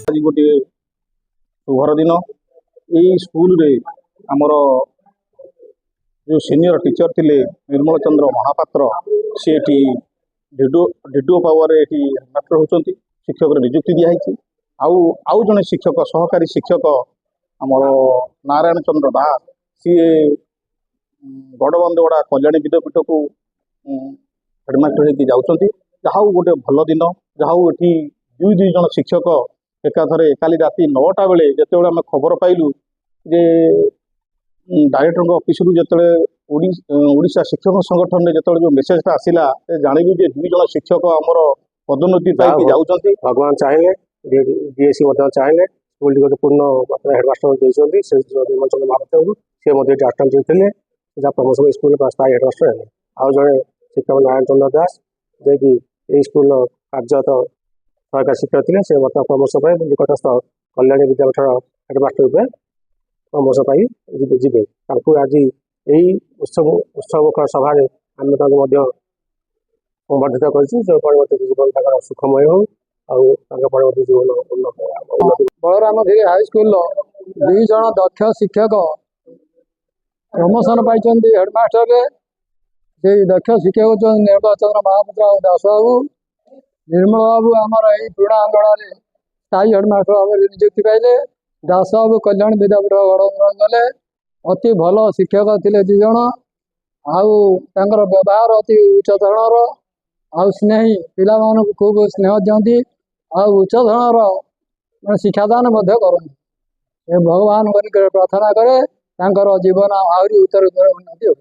आज गोटे शुभर दिन यही स्कूल रे आमर जो सीनियर टीचर थिले निर्मल चंद्र महापात्र सी डिडो पावर हेडमास्टर होती शिक्षक नियुक्ति दिखाई आउ जड़े शिक्षक सहकारी शिक्षक आमर नारायण चंद्र दास सी गड़बंदगड़ा कल्याणी विद्यापीठ को हेडमास्टर होती जाऊँगी जहाँ गोटे भल दिन जहाँ ये दुई जन शिक्षक एकाथरे काली राति 9टा बेले जिते आम खबर पाइलु जे डायरेक्टर ऑफिस रु जिते ओडिशा शिक्षक संगठन में जिते जो मेसेजटा आसला जानवी जे दुई जन शिक्षक आमर पदोन्नति पाई जाऊँगी भगवान चाहिए डीएसी चाहिए स्कूल टी पूर्ण मात्रा हेडमास्टर देते निर्मल चंद्र महापात्र को सी आटेंड थे जहाँ प्रमोशन स्कूल स्थायी हेडमास्टर है आउ जड़े शिक्षक नारायण चंद्र दास जे स्कूल कार्यरत सहकारी शिक्षक थे से बर्तमान प्रमोशन पर निकटस्थ कल्याणी विद्यापीठ हेडमास्टर रूप प्रमोशन पाई जीवे आज यही उत्सव सभा आम संबर्धित कर जीवन सुखमय हो परवर्ती जीवन उन्नति बलराम धीरे हाईस्कल दुई जन दक्ष शिक्षक प्रमोशन पाई हेडमास्टर से दक्ष शिक्षक निर्मल चंद्र महापात्र और दास बाबू निर्मल बाबू आमर यही पुराणा अंगड़ा स्थायी हेडमास्टर भाव नियुक्ति पाइले दास बाबू कल्याण विद्यापीठ गड़बंद गले अति भल शिक्षक थे दु जन आउर व्यवहार अति उच्च धरणर आउ स्नेही पिला खूब स्नेह दिखती उच्च धरणर शिक्षादान करते भगवान प्रार्थना करे जीवन आहरी उत्तर उन्नति हो।